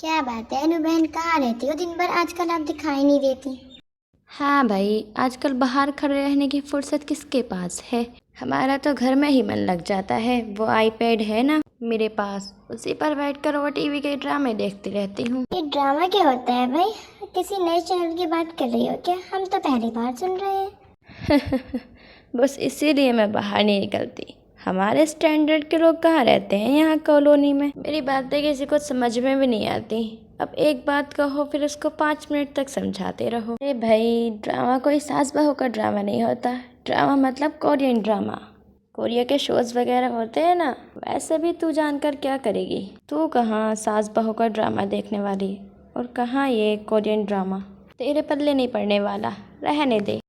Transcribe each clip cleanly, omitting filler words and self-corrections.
क्या बात है अनु बहन, कहाँ रहती हो दिन भर? आजकल आप दिखाई नहीं देती। हाँ भाई, आजकल बाहर खड़े रहने की फुर्सत किसके पास है। हमारा तो घर में ही मन लग जाता है। वो आईपैड है ना मेरे पास, उसी पर बैठकर वो टीवी के ड्रामे देखती रहती हूँ। ये ड्रामा क्या होता है भाई? किसी नए चैनल की बात कर रही हो क्या? हम तो पहली बार सुन रहे हैं। बस इसीलिए मैं बाहर नहीं निकलती। हमारे स्टैंडर्ड के लोग कहाँ रहते हैं यहाँ कॉलोनी में। मेरी बातें किसी को समझ में भी नहीं आती। अब एक बात कहो फिर उसको 5 मिनट तक समझाते रहो। अरे भाई, ड्रामा कोई सास बहू का ड्रामा नहीं होता। ड्रामा मतलब कोरियन ड्रामा। कोरिया के शोज वगैरह होते हैं ना, वैसे भी तू जानकर क्या करेगी। तू कहाँ सास बहू का ड्रामा देखने वाली और कहाँ ये कोरियन ड्रामा। तेरे पल्ले नहीं पड़ने वाला, रहने दे।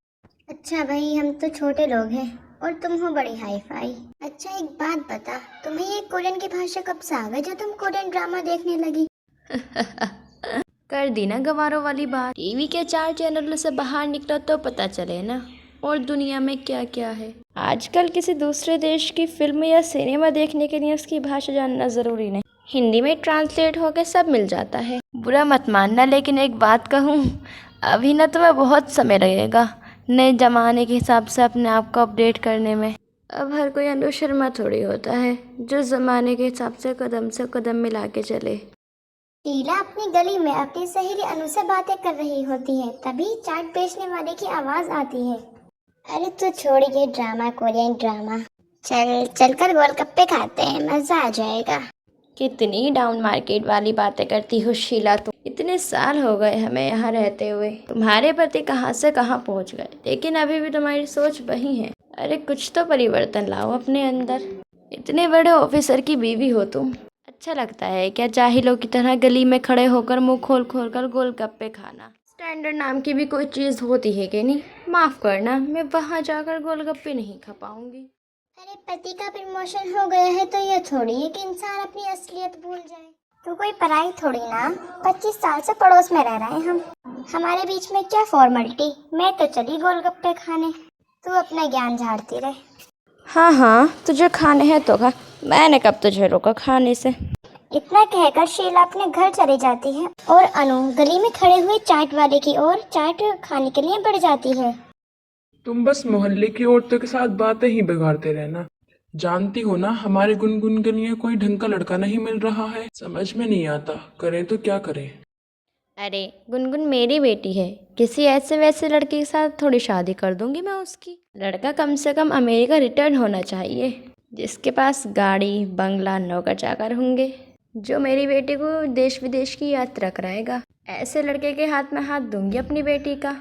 अच्छा भाई, हम तो छोटे लोग हैं और तुम हो बड़ी हाई फाई। अच्छा एक बात बता, तुम्हें ये कोरियन की भाषा कब से आ गई जो तुम कोरियन ड्रामा देखने लगी? कर दी ना गवारों वाली बात। टीवी के 4 चैनलों से बाहर निकलो तो पता चले ना और दुनिया में क्या क्या है। आजकल किसी दूसरे देश की फिल्म या सिनेमा देखने के लिए उसकी भाषा जानना जरूरी नहीं, हिंदी में ट्रांसलेट होकर सब मिल जाता है। बुरा मत मानना, लेकिन एक बात कहूँ, अभी ना तुम्हें बहुत समय लगेगा नए जमाने के हिसाब से अपने आप को अपडेट करने में। अब हर कोई अनु शर्मा थोड़ी होता है जो जमाने के हिसाब से कदम मिला के चले। टीला अपनी गली में अपनी सहेली अनु से बातें कर रही होती है, तभी चाट बेचने वाले की आवाज आती है। अरे तू छोड़िए ड्रामा, कोरियन ड्रामा। चल चलकर गोलगप्पे खाते हैं, मजा आ जाएगा। कितनी डाउन मार्केट वाली बातें करती हो शीला तुम। इतने साल हो गए हमें यहाँ रहते हुए, तुम्हारे पति कहाँ से कहाँ पहुँच गए, लेकिन अभी भी तुम्हारी सोच वही है। अरे कुछ तो परिवर्तन लाओ अपने अंदर। इतने बड़े ऑफिसर की बीवी हो तुम। अच्छा लगता है क्या जाहिलों की तरह गली में खड़े होकर मुंह खोल खोल कर गोलगप्पे खाना? स्टैंडर्ड नाम की भी कोई चीज़ होती है कि नहीं? माफ़ करना, मैं वहाँ जाकर गोलगप्पे नहीं खा पाऊंगी। अरे पति का प्रमोशन हो गया है तो यह थोड़ी है कि इंसान अपनी असलियत भूल जाए। तू कोई पराई थोड़ी ना। 25 साल से पड़ोस में रह रहे हैं हम। हमारे बीच में क्या फॉर्मेलिटी। मैं तो चली गोलगप्पे खाने, तू अपना ज्ञान झाड़ती रहे। हाँ हाँ, तुझे खाने हैं तो खा, मैंने कब तुझे रोका खाने से। इतना कहकर शीला अपने घर चली जाती है और अनु गली में खड़े हुए चाट वाले की ओर चाट खाने के लिए बढ़ जाती है। तुम बस मोहल्ले की औरतों के साथ बातें ही बिगाड़ते रहना। जानती हो ना, हमारे गुनगुन के लिए कोई ढंग का लड़का नहीं मिल रहा है। समझ में नहीं आता करें तो क्या करें। अरे गुनगुन मेरी बेटी है, किसी ऐसे वैसे लड़के के साथ थोड़ी शादी कर दूंगी मैं उसकी। लड़का कम से कम अमेरिका रिटर्न होना चाहिए, जिसके पास गाड़ी बंगला नौकर चाकर होंगे, जो मेरी बेटी को देश विदेश की यात्रा कराएगा। ऐसे लड़के के हाथ में हाथ दूंगी अपनी बेटी का।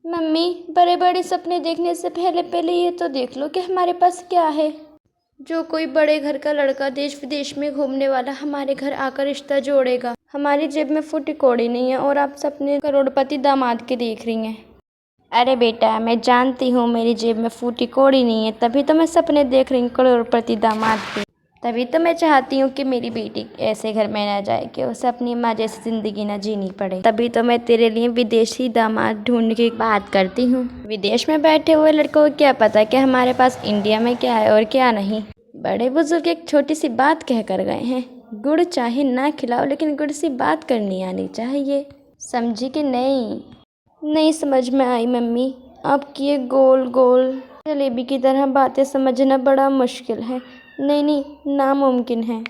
मम्मी, बड़े बड़े सपने देखने से पहले पहले ये तो देख लो कि हमारे पास क्या है। जो कोई बड़े घर का लड़का देश विदेश में घूमने वाला हमारे घर आकर रिश्ता जोड़ेगा। हमारी जेब में फूटी कौड़ी नहीं है और आप सपने करोड़पति दामाद के देख रही हैं। अरे बेटा, मैं जानती हूँ मेरी जेब में फूटी कौड़ी नहीं है, तभी तो मैं सपने देख रही हूँ करोड़पति दामाद के। तभी तो मैं चाहती हूँ कि मेरी बेटी ऐसे घर में ना जाए कि उसे अपनी माँ जैसी ज़िंदगी ना जीनी पड़े। तभी तो मैं तेरे लिए विदेशी दामाद ढूंढने की बात करती हूँ। विदेश में बैठे हुए लड़कों को क्या पता कि हमारे पास इंडिया में क्या है और क्या नहीं। बड़े बुजुर्ग एक छोटी सी बात कह कर गए हैं, गुड़ चाहे ना खिलाओ लेकिन गुड़ सी बात करनी आनी चाहिए। समझी कि नहीं? नहीं समझ में आई मम्मी, आपकी ये गोल गोल जलेबी की तरह बातें समझना बड़ा मुश्किल है। नहीं नहीं, नामुमकिन है।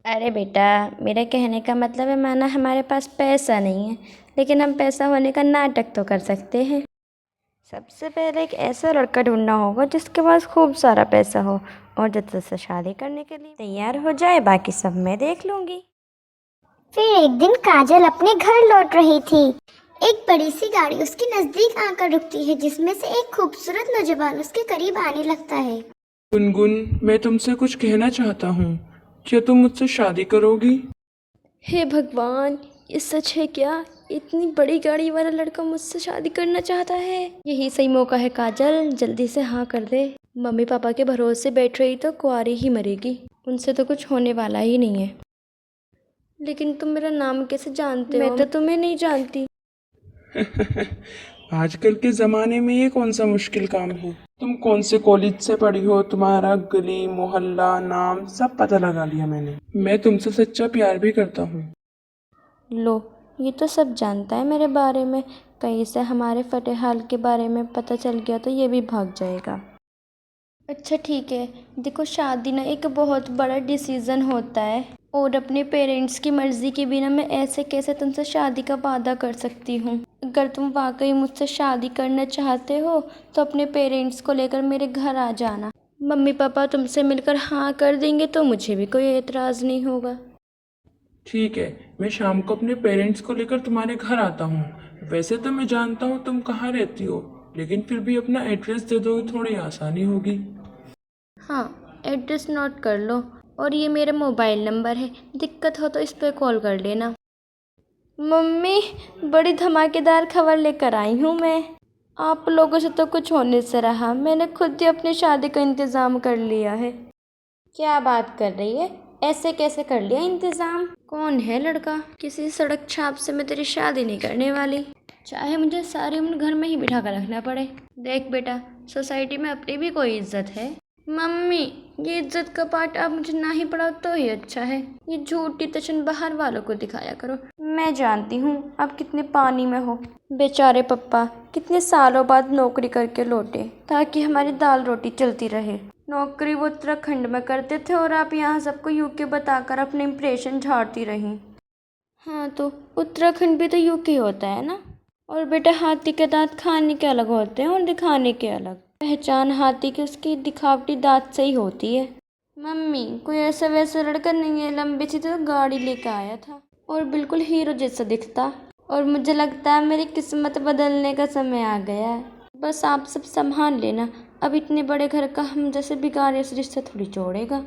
अरे बेटा, मेरे कहने का मतलब है माना हमारे पास पैसा नहीं है, लेकिन हम पैसा होने का नाटक तो कर सकते हैं। सबसे पहले एक ऐसा लड़का ढूंढना होगा जिसके पास खूब सारा पैसा हो और जो तुझसे शादी करने के लिए तैयार हो जाए, बाकी सब मैं देख लूँगी। फिर एक दिन काजल अपने घर लौट रही थी। एक बड़ी सी गाड़ी उसके नजदीक आकर रुकती है, जिसमें से एक खूबसूरत नौजवान उसके करीब आने लगता है। गुनगुन, मैं तुमसे कुछ कहना चाहता हूँ। क्या तुम मुझसे शादी करोगी? हे भगवान, ये सच है क्या? इतनी बड़ी गाड़ी वाला लड़का मुझसे शादी करना चाहता है? यही सही मौका है काजल, जल्दी से हाँ कर दे। मम्मी पापा के भरोसे बैठ रही तो कुंवारी ही मरेगी, उनसे तो कुछ होने वाला ही नहीं है। लेकिन तुम मेरा नाम कैसे जानते हो? मैं तो तुम्हें नहीं जानती। आजकल के ज़माने में ये कौन सा मुश्किल काम है। तुम कौन से कॉलेज से पढ़ी हो, तुम्हारा गली मोहल्ला नाम सब पता लगा लिया मैंने। मैं तुमसे सच्चा प्यार भी करता हूँ। लो, ये तो सब जानता है मेरे बारे में। कहीं से हमारे फतेह हाल के बारे में पता चल गया तो ये भी भाग जाएगा। अच्छा ठीक है, देखो शादी ना एक बहुत बड़ा डिसीज़न होता है और अपने पेरेंट्स की मर्ज़ी के बिना मैं ऐसे कैसे तुमसे शादी का वादा कर सकती हूँ। अगर तुम वाकई मुझसे शादी करना चाहते हो तो अपने पेरेंट्स को लेकर मेरे घर आ जाना। मम्मी पापा तुमसे मिलकर हाँ कर देंगे तो मुझे भी कोई एतराज़ नहीं होगा। ठीक है, मैं शाम को अपने पेरेंट्स को लेकर तुम्हारे घर आता हूँ। वैसे तो मैं जानता हूँ तुम कहाँ रहती हो, लेकिन फिर भी अपना एड्रेस दे दो, थोड़ी आसानी होगी। हाँ, एड्रेस नोट कर लो और ये मेरा मोबाइल नंबर है, दिक्कत हो तो इस पर कॉल कर लेना। मम्मी, बड़ी धमाकेदार खबर लेकर आई हूँ मैं। आप लोगों से तो कुछ होने से रहा, मैंने खुद ही अपनी शादी का इंतज़ाम कर लिया है। क्या बात कर रही है? ऐसे कैसे कर लिया इंतज़ाम? कौन है लड़का? किसी सड़क छाप से मैं तेरी शादी नहीं करने वाली, चाहे मुझे सारी उम्र घर में ही बिठा कर रखना पड़े। देख बेटा, सोसाइटी में अपनी भी कोई इज्जत है। मम्मी, ये इज्जत का पार्ट आप मुझे ना ही पढ़ाओ तो ही अच्छा है। ये झूठी टशन बाहर वालों को दिखाया करो। मैं जानती हूँ आप कितने पानी में हो। बेचारे पप्पा कितने सालों बाद नौकरी करके लौटे ताकि हमारी दाल रोटी चलती रहे। नौकरी वो उत्तराखंड में करते थे और आप यहाँ सबको यूके बताकर अपने इम्प्रेशन झाड़ती रहीं। हाँ तो उत्तराखंड भी तो यूके होता है ना। और बेटा, हाथी के दांत खाने के अलग होते हैं और दिखाने के अलग। पहचान हाथी की उसकी दिखावटी दांत से ही होती है। मम्मी, कोई ऐसा वैसा लड़का नहीं है, लंबी सी तो गाड़ी लेकर आया था और बिल्कुल हीरो जैसा दिखता। और मुझे लगता है मेरी किस्मत बदलने का समय आ गया है। बस आप सब संभाल लेना, अब इतने बड़े घर का हम जैसे बिगाड़े से रिश्ता थोड़ी जोड़ेगा।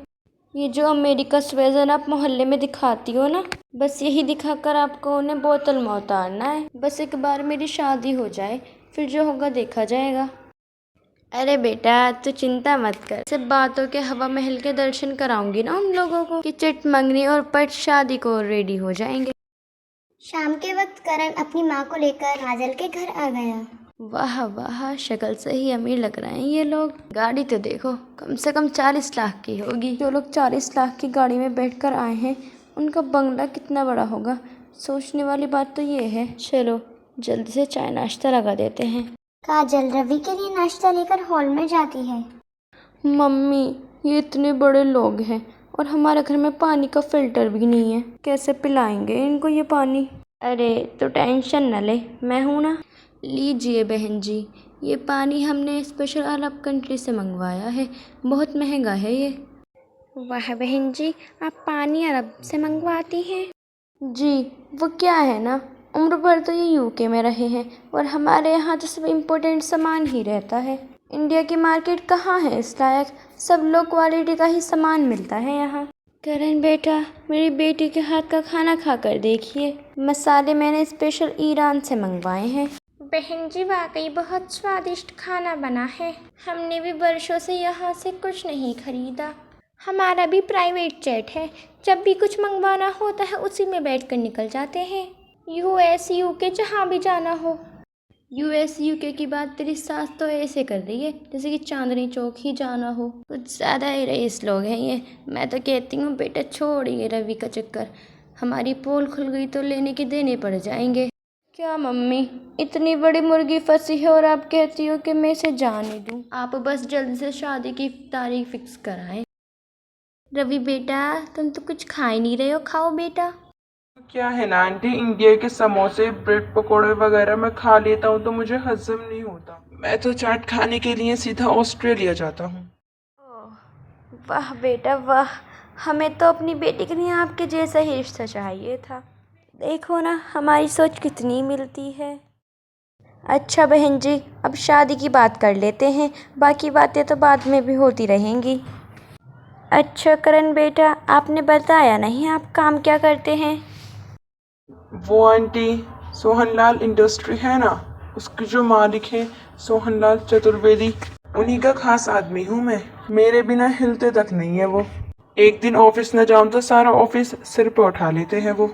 ये जो अमेरिका स्वेजन आप मोहल्ले में दिखाती हो ना, बस यही दिखाकर आपको उन्हें बोतल में उतारना है। बस एक बार मेरी शादी हो जाए, फिर जो होगा देखा जाएगा। अरे बेटा, तू चिंता मत कर, सिर्फ बातों के हवा महल के दर्शन कराऊंगी ना उन लोगों को कि चिट मंगनी और पट शादी को रेडी हो जाएंगे। शाम के वक्त करण अपनी माँ को लेकर काजल के घर आ गया। वाह वाह, शक्ल से ही अमीर लग रहे हैं ये लोग। गाड़ी तो देखो, कम से कम 40 लाख की होगी। जो लोग 40 लाख की गाड़ी में बैठकर आए हैं उनका बंगला कितना बड़ा होगा। सोचने वाली बात तो ये है। चलो जल्दी से चाय नाश्ता लगा देते हैं। काजल रवि के लिए नाश्ता लेकर हॉल में जाती है। मम्मी, ये इतने बड़े लोग हैं और हमारे घर में पानी का फिल्टर भी नहीं है, कैसे पिलाएंगे इनको ये पानी? अरे तो टेंशन न ले, मैं हूँ ना। लीजिए बहन जी, ये पानी हमने स्पेशल अरब कंट्री से मंगवाया है, बहुत महंगा है ये। वाह बहन जी, आप पानी अरब से मंगवाती हैं? जी, वो क्या है ना, उम्र भर तो ये यूके में रहे हैं और हमारे यहाँ तो सब इम्पोर्टेंट सामान ही रहता है। इंडिया की मार्केट कहाँ है इस लायक, सब लो क्वालिटी का ही सामान मिलता है यहाँ। करण बेटा, मेरी बेटी के हाथ का खाना खाकर देखिए, मसाले मैंने स्पेशल ईरान से मंगवाए हैं। बहन जी, वाकई बहुत स्वादिष्ट खाना बना है। हमने भी वर्षों से यहाँ से कुछ नहीं खरीदा। हमारा भी प्राइवेट जेट है, जब भी कुछ मंगवाना होता है उसी में बैठकर निकल जाते हैं। यूएस यूके जहाँ भी जाना हो। यूएस यूके की बात तेरी सास तो ऐसे कर रही है जैसे कि चांदनी चौक ही जाना हो। कुछ ज़्यादा ही रईस लोग हैं ये। मैं तो कहती हूँ बेटा, छोड़िए रवि का चक्कर, हमारी पोल खुल गई तो लेने के देने पड़ जाएंगे। क्या मम्मी, इतनी बड़ी मुर्गी फंसी है और आप कहती हो कि मैं इसे जाने दूँ? आप बस जल्दी से शादी की तारीख फिक्स कराएं। रवि बेटा, तुम तो कुछ खा ही नहीं रहे हो, खाओ बेटा। क्या है ना आंटी, इंडिया के समोसे ब्रेड पकोड़े वगैरह मैं खा लेता हूँ तो मुझे हजम नहीं होता। मैं तो चाट खाने के लिए सीधा ऑस्ट्रेलिया जाता हूँ। वाह बेटा वाह, हमें तो अपनी बेटी के लिए आपके जैसा ही रिश्ता चाहिए था। देखो ना, हमारी सोच कितनी मिलती है। अच्छा बहन जी, अब शादी की बात कर लेते हैं, बाकी बातें तो बाद में भी होती रहेंगी। अच्छा करण बेटा, आपने बताया नहीं आप काम क्या करते हैं? वो आंटी, सोहनलाल इंडस्ट्री है ना, उसके जो मालिक हैं सोहनलाल चतुर्वेदी, उन्हीं का खास आदमी हूँ मैं। मेरे बिना हिलते तक नहीं है वो। एक दिन ऑफिस न जाऊँ तो सारा ऑफिस सिर पर उठा लेते हैं वो।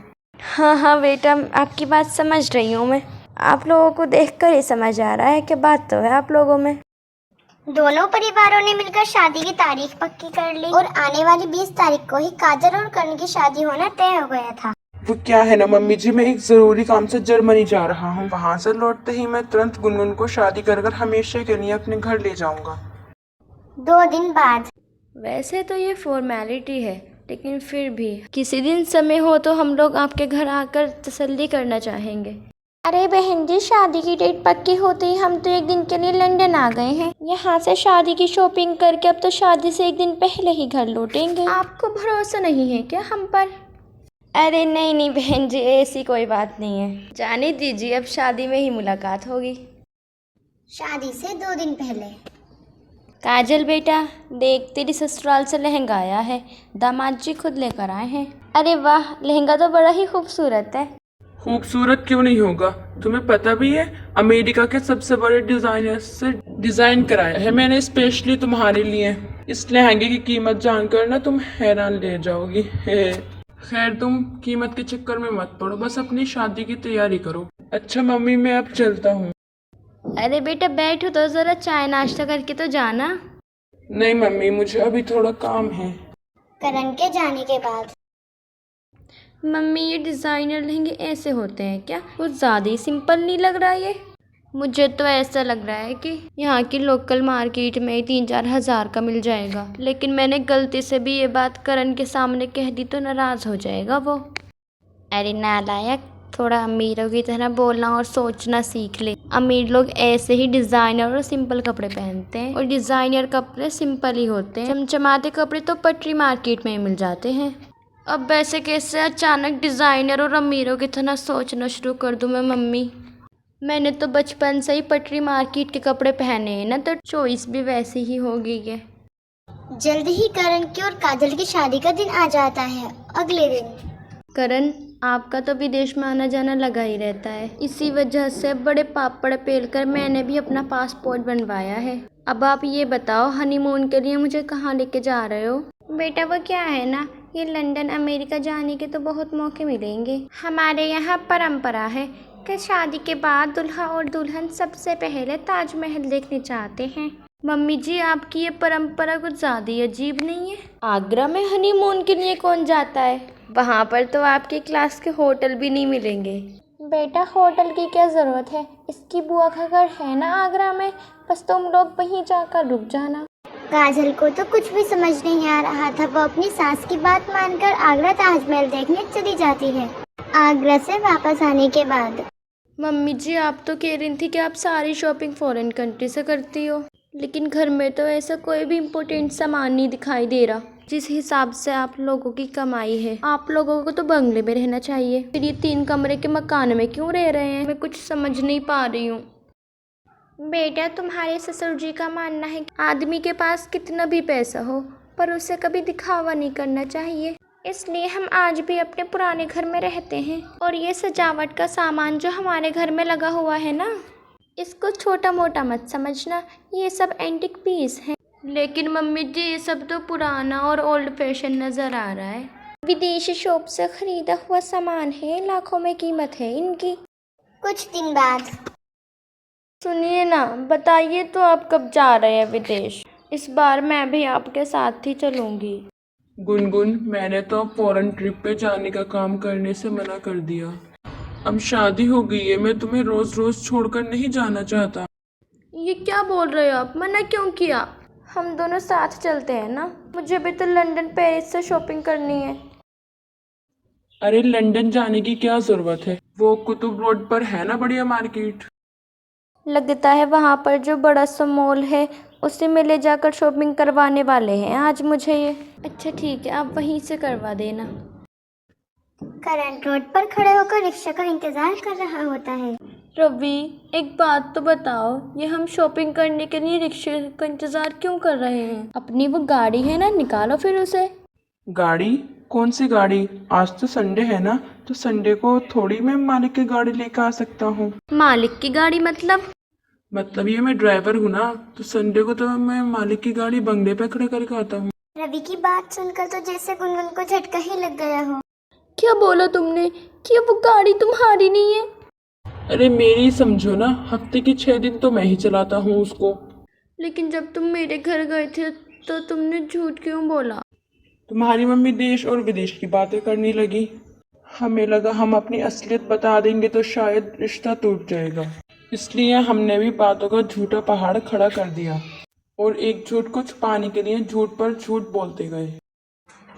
हाँ हाँ बेटा, आपकी बात समझ रही हूँ मैं। आप लोगों को देखकर ही समझ आ रहा है कि बात तो है आप लोगों में। दोनों परिवारों ने मिलकर शादी की तारीख पक्की कर ली और आने वाली 20 तारीख को ही काजल और करण की शादी होना तय हो गया था। वो क्या है ना मम्मी जी, मैं एक जरूरी काम से जर्मनी जा रहा हूँ। वहां से लौटते ही मैं तुरंत गुनगुन को शादी कर हमेशा के लिए अपने घर ले जाऊंगा। 2 दिन बाद। वैसे तो ये फॉर्मेलिटी है, लेकिन फिर भी किसी दिन समय हो तो हम लोग आपके घर आकर तसल्ली करना चाहेंगे। अरे बहन जी, शादी की डेट पक्की होते ही हम तो एक दिन के लिए लंदन आ गए हैं। यहाँ से शादी की शॉपिंग करके अब तो शादी से एक दिन पहले ही घर लौटेंगे। आपको भरोसा नहीं है क्या हम पर? अरे नहीं नहीं बहन जी, ऐसी कोई बात नहीं है। जाने दीजिए, अब शादी में ही मुलाकात होगी। शादी से 2 दिन पहले। काजल बेटा, देख तेरी ससुराल से लहंगा आया है, दामाद जी खुद लेकर आए हैं। अरे वाह, लहंगा तो बड़ा ही खूबसूरत है। खूबसूरत क्यों नहीं होगा, तुम्हें पता भी है अमेरिका के सबसे बड़े डिजाइनर से डिजाइन कराया है मैंने स्पेशली तुम्हारे लिए। इस लहंगे की कीमत जानकर ना तुम हैरान रह जाओगी। खैर तुम कीमत के चक्कर में मत पड़ो, बस अपनी शादी की तैयारी करो। अच्छा मम्मी, मैं अब चलता हूँ। अरे बेटा बैठो तो ज़रा, चाय नाश्ता करके तो जाना। नहीं मम्मी, मुझे अभी थोड़ा काम है। करण के जाने के बाद। मम्मी, ये डिज़ाइनर लहंगे ऐसे होते हैं क्या? कुछ ज़्यादा ही सिंपल नहीं लग रहा ये? मुझे तो ऐसा लग रहा है कि यहाँ की लोकल मार्केट में 3-4 हज़ार का मिल जाएगा। लेकिन मैंने गलती से भी ये बात करण के सामने कह दी तो नाराज़ हो जाएगा वो। अरे नालायक, थोड़ा अमीरों की तरह बोलना और सोचना सीख ले। अमीर लोग ऐसे ही डिज़ाइनर और सिंपल कपड़े पहनते हैं, और डिज़ाइनर कपड़े सिंपल ही होते हैं। चमचमाते कपड़े तो पटरी मार्केट में मिल जाते हैं। अब वैसे कैसे अचानक डिज़ाइनर और अमीरों की तरह सोचना शुरू कर दूँ मैं मम्मी? मैंने तो बचपन से ही पटरी मार्केट के कपड़े पहने हैं ना, तो चॉइस भी वैसी ही हो गई है। जल्द ही करण की और काजल की शादी का दिन आ जाता है। अगले दिन। करण, आपका तो विदेश में आना जाना लगा ही रहता है, इसी वजह से बड़े पापड़ पेल कर मैंने भी अपना पासपोर्ट बनवाया है। अब आप ये बताओ, हनीमून के लिए मुझे कहाँ लेके जा रहे हो? बेटा वो क्या है ना, ये लंदन अमेरिका जाने के तो बहुत मौके मिलेंगे। हमारे यहाँ परंपरा है कि शादी के बाद दुल्हा और दुल्हन सबसे पहले ताजमहल देखने चाहते हैं। मम्मी जी, आपकी ये परंपरा कुछ ज़्यादा ही अजीब नहीं है? आगरा में हनीमून के लिए कौन जाता है? वहाँ पर तो आपके क्लास के होटल भी नहीं मिलेंगे। बेटा होटल की क्या ज़रूरत है, इसकी बुआ का घर है ना आगरा में, बस तुम लोग वहीं जाकर रुक जाना। काजल को तो कुछ भी समझ नहीं आ रहा था। वो अपनी सास की बात मानकर आगरा ताजमहल देखने चली जाती है। आगरा से वापस आने के बाद। मम्मी जी, आप तो कह रही थी कि आप सारी शॉपिंग फॉरेन कंट्री से करती हो, लेकिन घर में तो ऐसा कोई भी इम्पोर्टेंट सामान नहीं दिखाई दे रहा। जिस हिसाब से आप लोगों की कमाई है, आप लोगों को तो बंगले में रहना चाहिए, फिर ये 3 कमरे के मकान में क्यों रह रहे हैं? मैं कुछ समझ नहीं पा रही हूँ। बेटा, तुम्हारे ससुर जी का मानना है कि आदमी के पास कितना भी पैसा हो पर उसे कभी दिखावा नहीं करना चाहिए, इसलिए हम आज भी अपने पुराने घर में रहते हैं। और ये सजावट का सामान जो हमारे घर में लगा हुआ है ना, इसको छोटा मोटा मत समझना, ये सब एंटिक पीस है। लेकिन मम्मी जी, ये सब तो पुराना और ओल्ड फैशन नज़र आ रहा है। विदेशी शॉप से खरीदा हुआ सामान है, लाखों में कीमत है इनकी। कुछ दिन बाद। सुनिए ना, बताइए तो आप कब जा रहे हैं विदेश? इस बार मैं भी आपके साथ ही चलूँगी। गुनगुन, मैंने तो अब फॉरेन ट्रिप पे जाने का काम करने से मना कर दिया। अब शादी हो गई है, मैं तुम्हें रोज रोज छोड़कर नहीं जाना चाहता। ये क्या बोल रहे हो आप? मना क्यों किया? हम दोनों साथ चलते हैं ना, मुझे भी तो लंदन पेरिस से शॉपिंग करनी है। अरे लंदन जाने की क्या जरूरत है, वो कुतुब रोड पर है ना बढ़िया मार्केट। लगता है वहाँ पर जो बड़ा सा मॉल है उसी में ले जाकर शॉपिंग करवाने वाले हैं आज मुझे ये। अच्छा ठीक है, आप वहीं से करवा देना। करण रोड पर खड़े होकर रिक्शा का इंतजार कर रहा होता है। रवि, एक बात तो बताओ, ये हम शॉपिंग करने के लिए रिक्शे का इंतजार क्यों कर रहे हैं? अपनी वो गाड़ी है ना, निकालो फिर उसे। गाड़ी? कौन सी गाड़ी? आज तो संडे है ना, तो संडे को थोड़ी मैं मालिक की गाड़ी लेकर आ सकता हूँ। मालिक की गाड़ी मतलब ये मैं ड्राइवर हूँ ना, तो संडे को तो मैं मालिक की गाड़ी बंगले पे खड़े करके आता हूँ। रवि की बात सुनकर तो जैसे गुनगुन को झटका ही लग गया हो। क्या बोला तुमने कि वो गाड़ी तुम्हारी नहीं है? अरे मेरी समझो ना, हफ्ते की 6 दिन तो मैं ही चलाता हूँ उसको। लेकिन जब तुम मेरे घर गए थे तो तुमने झूठ क्यों बोला? तुम्हारी मम्मी देश और विदेश की बातें करने लगी। हमें लगा हम अपनी असलियत बता देंगे तो शायद रिश्ता टूट जाएगा, इसलिए हमने भी बातों का झूठा पहाड़ खड़ा कर दिया और एक झूठ को छुपाने के लिए झूठ पर झूठ बोलते गए।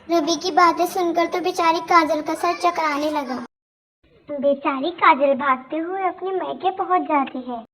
रवि की बातें सुनकर तो बेचारी काजल का सर चकराने लगा। बेचारी काजल भागते हुए अपने मैके पहुंच जाती है।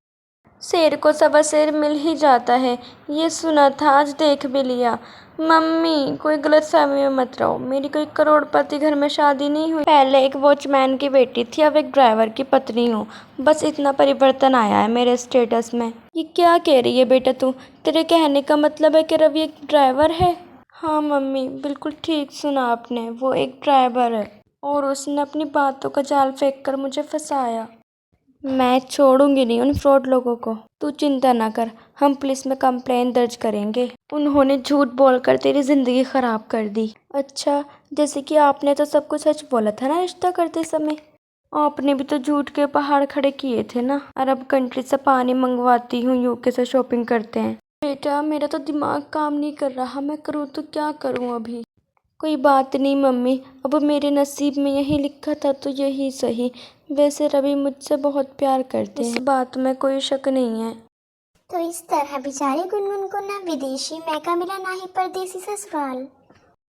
शेर को सवा शेर मिल ही जाता है, ये सुना था, आज देख भी लिया। मम्मी कोई गलत फहमी में मत रहो, मेरी कोई करोड़पति घर में शादी नहीं हुई। पहले एक वॉचमैन की बेटी थी, अब एक ड्राइवर की पत्नी हूँ। बस इतना परिवर्तन आया है मेरे स्टेटस में। ये क्या कह रही है बेटा तू? तेरे कहने का मतलब है कि रवि एक ड्राइवर है? हाँ मम्मी, बिल्कुल ठीक सुना आपने, वो एक ड्राइवर है और उसने अपनी बातों का जाल फेंक कर मुझे फंसाया। मैं छोड़ूंगी नहीं उन फ्रॉड लोगों को, तू चिंता ना कर, हम पुलिस में कंप्लेंट दर्ज करेंगे। उन्होंने झूठ बोलकर तेरी ज़िंदगी ख़राब कर दी। अच्छा, जैसे कि आपने तो सब कुछ सच बोला था ना रिश्ता करते समय। आपने भी तो झूठ के पहाड़ खड़े किए थे ना। अरब कंट्री से पानी मंगवाती हूँ, यूके से शॉपिंग करते हैं। बेटा मेरा तो दिमाग काम नहीं कर रहा, मैं करूँ तो क्या करूँ अभी। कोई बात नहीं मम्मी, अब मेरे नसीब में यही लिखा था तो यही सही। वैसे रवि मुझसे बहुत प्यार करते हैं, इस बात में कोई शक नहीं है। तो इस तरह बेचारी गुनगुन को ना विदेशी मैका मिला, ना ही परदेसी ससुराल।